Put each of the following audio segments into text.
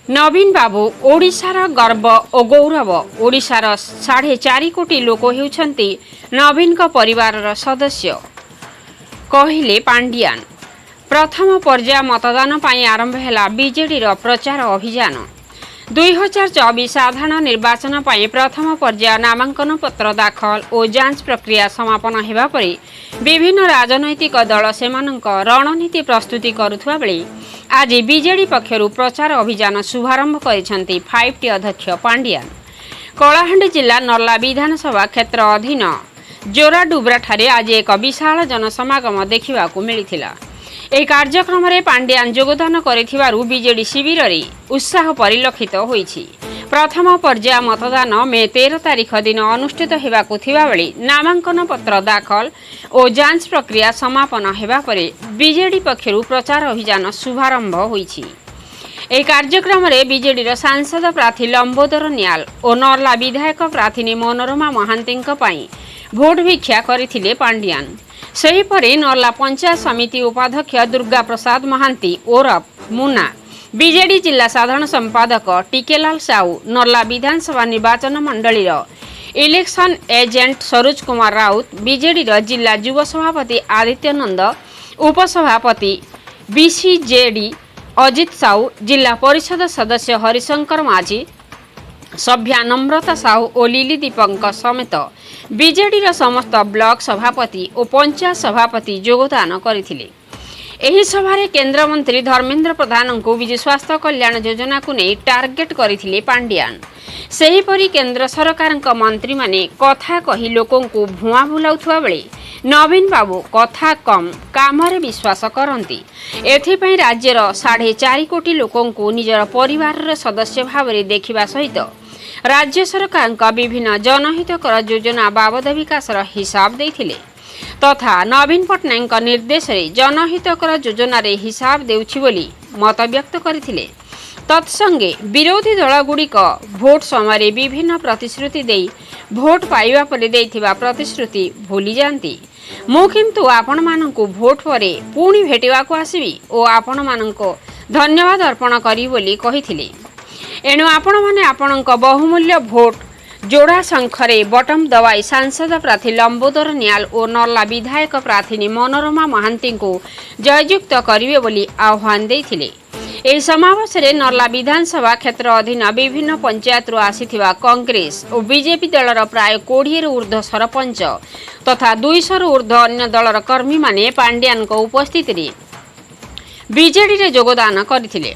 नवीन बाबू ओडिशार गर्व और गौरव। ओडिशार 4.5 कोटी लोक हेउछन्ति नवीन का परिवार सदस्य कहले पांडियान। प्रथम पर्याय मतदान पाई आरंभ है बीजेडी प्रचार अभियान। 2024 साधारण निर्वाचन पाई प्रथम पर्याय नामांकन पत्र दाखल और जांच प्रक्रिया समापन होगा परी विभिन्न राजनैतिक दल सेमानक रणनीति प्रस्तुति करुवा बेले आज बीजेडी पक्षरु प्रचार अभियान शुभारंभ करिसेंति 5T अध्यक्ष पांडियान। कलाहांडी जिला नर्ला विधानसभा क्षेत्र अधीन जोराडुब्रा ठारे आज एक विशाल जनसमागम देखा मिलिथिला। এই কার্যক্রমে পাণ্ডিয়ান যোগদান করিथिबारु बीजेडी शिविर रे उत्साह परिलक्षित होईछि। प्रथम पर्याय मतदान मे 13 तारिख दिन अनुष्ठित हेबाकु थिबा बेले नामांकन पत्र दाखल और जांच प्रक्रिया समापन हेबा परे बीजेडी पक्षरु प्रचार अभियान शुभारंभ होईछि। এই कार्यक्रमरे बीजेडी सांसद प्रार्थी लंबोदर न्याल और नर्ला विधायक प्रार्थी मनोरमा महांतीଙ୍କ ପାଇଁ भोट भिक्षा କରିଥିଲେ पाण्डियान। सेहीपरि नर्ला पंचायत समिति उपाध्यक्ष दुर्गा प्रसाद महांती ओरफ मुना, बीजेडी जिला साधारण संपादक टीकेलाल साहू, नर्ला विधानसभा निर्वाचन मंडलीर election agent Saroj Kumar Raut, BJD जिला युव सभापति आदित्य नंद, उपसभापति बीसीजेडी अजित साहू, जिला परिषद सदस्य हरिशंकर माझी, सभ्या नम्रता साहू और लिली दीपक समेत बीजेडी समस्त ब्लॉक सभापति और पंचायत सभापति योगदान करथिले। एही सभारे केंद्र मंत्री धर्मेंद्र प्रधान को विजु स्वास्थ्य कल्याण योजना को नहीं टार्गेट करथिले पांडियान। सेहीपरि केंद्र सरकार मंत्री माने कथा कही लोकों को भुआ बुलाउथुवा बेले नवीन बाबू कथा कम काम रे विश्वास करती। एथिपई राज्यर 4.5 कोटी लोकों को निजर परिवार सदस्य भाव में देखा सहित राज्य सरकार का विभिन्न जनहितकर योजना बाबद विकास हिसाब देथिले तथा नवीन पट्टनायक निर्देश रे जनहितकर योजना रे हिसाब देउछि बोली मत व्यक्त करथिले। तत्संगे विरोधी दलगुड़िक भोट समय विभिन्न प्रतिश्रुति दे भोट पाइबा परे देथिबा प्रतिश्रुति भूली जाती। मु किंतु आपण माननकु भोट परे पुणी भेटिबा को आसीबी और आपण माननको धन्यवाद अर्पण करी बोली कहिथिले। एणु आपण माने आपणक बहुमूल्य भोट जोड़ा शंखरे बटम दवाई सांसद प्रार्थी लंबोदर न्याल और नर्ला विधायक प्रार्थी मनोरमा महांती को जययुक्त करिवे बोली आह्वान देथिले। एही समावेश रे नर्ला विधानसभा क्षेत्र अधीन विभिन्न पंचायत रु आसीथिबा कांग्रेस और बीजेपी दलर प्राय 20 रु ऊर्ध्व सरपंच तथा 200 रु ऊर्ध्व अन्य दलर कर्मी माने पांडियान को उपस्थिति रे बीजेडी रे योगदान करथिले।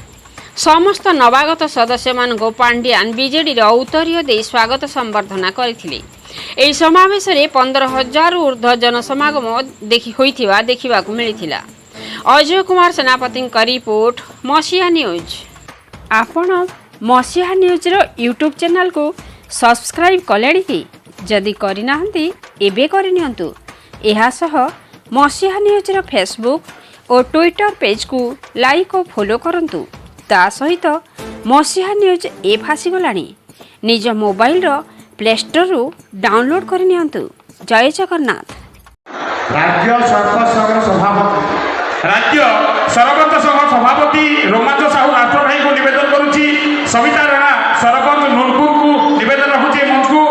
समस्त नवागत सदस्य मान पांडियान बीजेडी उत्तरीय दे स्वागत संबर्धना करथिले। एही समावेश रे 15,000 ऊर्ध्व जनसमागम देखा मिलिथिला। अजय कुमार सेनापति का रिपोर्ट मसीहा न्यूज। आपण मसीहा न्यूज रो यूट्यूब चैनल को सब्सक्राइब कलेनी कि जदि करिना हंती एबे करिनियंतु। एहा सह मसीहा न्यूज रो फेसबुक और ट्विटर पेज को लाइक और फॉलो करंतु। ता सहित मसीहा न्यूज एप आसीगलानी निज मोबाइल रो प्ले स्टोर रु डाउनलोड करनियंतु। जय जगन्नाथ। राज्य सरपंच संघ सभापति रोमांच साहू राष्ट्र भाई को निवेदन करुच्ची। सविता राणा सरपंच नूरपुर को निवेदन रखुचे मंच को।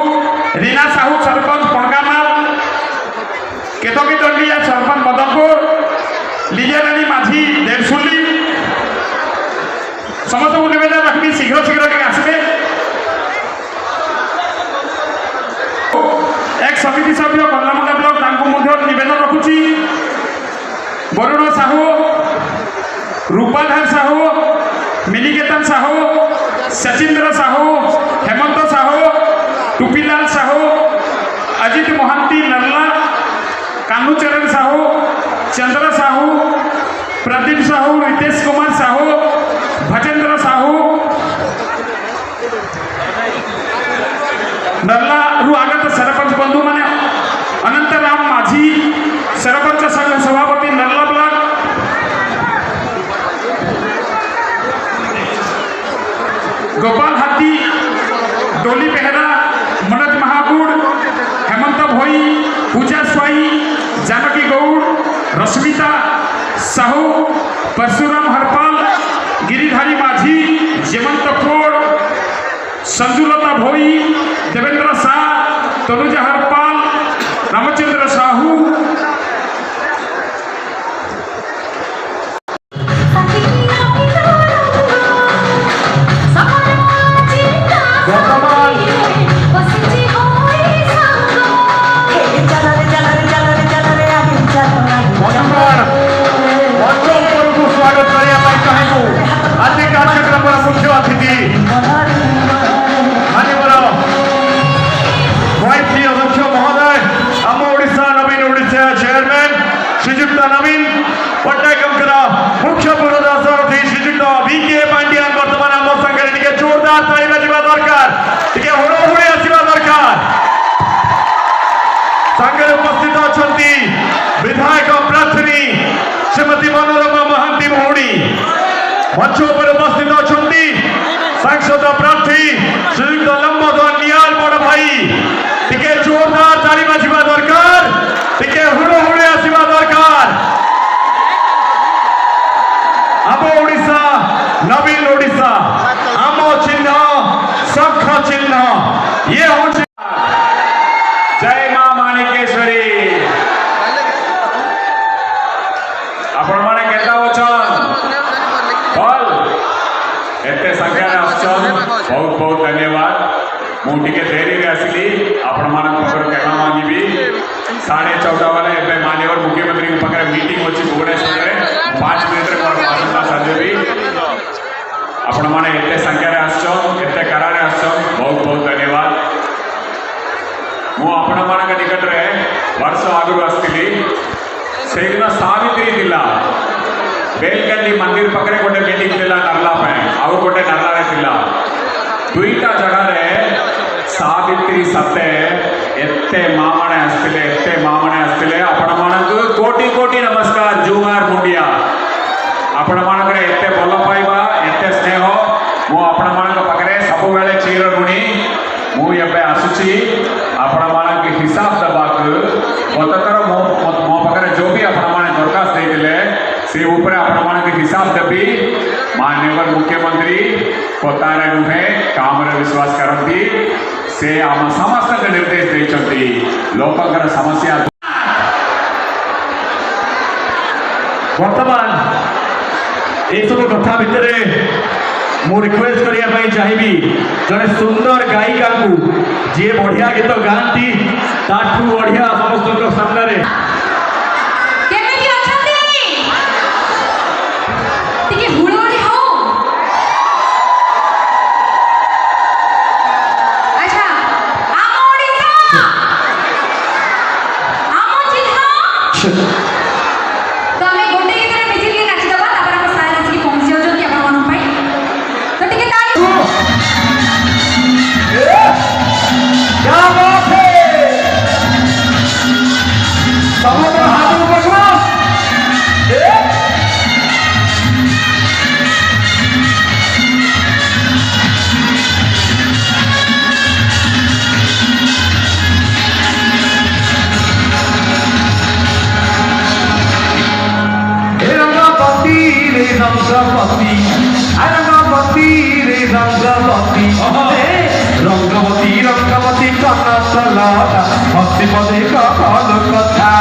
रीना साहू सरपंच पणगामाल, केतकी दंडिया सरपंच मदनपुर, लिजारानी माझी देवसुली समस्त को निवेदन रखी शीघ्र शीघ्र आसबे। एक समिति सभ्य कल्लामुंडा ब्लॉक निवेदन रखुची। वरुण साहू, रूपाधार साहू, मिनिकेतन साहू, सचिंद्र साहू, हेमंत साहू, टुपीलाल साहू, अजित महांती नर्ला, कान्हूचरण साहू, चंद्र साहू, प्रदीप साहू, रितेश कुमार साहू, भजेंद्र साहू, नर्ला रु आगत सरपंच बंधु माने अनंतराम माझी सरपंच संघ सभापति नर्ला ब्लॉक, गोपाल हाथी, डोली बेहरा, मनोज महागुड़, हेमंत भोई, पूजा स्वाई, जानकी गौड़, रश्मिता साहू, परशुराम हरपाल, गिरिधारी माझी जेमंत कोड संजुलता भोई देवेंद्र शाह तनुजा हरपाल रामचंद्र साहू श्रीजुक्त नवीन पट्टायकंकर मुख्य पुरोधासारथी श्रीजुक्त VK पांड्यान बर्तमान आम संगे टिके जोरदार ताली बाजिबा दरकार टिके हुड़हुड़ी आसिबा दरकार संगे उपस्थित अछंती विधायक प्रार्थनी श्रीमती मनोरमा महांती भौणी मंच पर उपस्थित अछंती सांसद प्रार्थी श्रीयुक्त लंबोदर नियाल बड़ भाई टिके जोरदार ताली बाजिबा दरकार टिके हुड़हुड़ी आसिबा दरकार आम ओडिशा नवीन ओडिशा आम चिन्ह शंख चिन्ह ये हूँ जय मां माणिकेश्वरी आपण माने केता वचन बोल एते संख्या बहुत बहुत धन्यवाद मुझे देरी रे आसिली आपण मान क्षमा मांगी 14:30 वाले एबे माननीय मुख्यमंत्री पाखे मीटिंग अच्छी भुवनेश्वर में 5 मिनट भाषण साजेबी आपण मैंने एत संख्यार आसत कारार आस बहुत बहुत धन्यवाद मुझे निकट में वर्ष आगु आसती से दिन सावित्री थिला बेलकंडी मंदिर पाखे गोटे मीटिंग थिला नर्ला आउ गोटे नर्ला थिला दुईटा जगह सावित्री सते एते मामणे आसते आपण मानक कोटि कोटि नमस्कार जुहार मुंडिया आपण मानक एते भल पाइबा एते स्नेह मु आपण मानक पाखरे सब बेले चीर ऋणी मु एबे आसुची आपण मानक हिसाब दबाक गतकर मो पाखरे जो भी आपण माने दरखास्त देइले से ऊपर आपण मानक हिसाब देबी माननीय मुख्यमंत्री कोतारे नुहे काम रे विश्वास करती से आम समस्त निर्देश देइछंती लोकंकर समस्या वर्तमान ये सब कथा भितर मु रिक्वेस्ट करने चाहिए जड़े सुंदर गायिका को जी बढ़िया गीत गाती ताठू बढ़िया समस्त सामने रंगवती रंगवती कनक लता हस्ती पदे कथा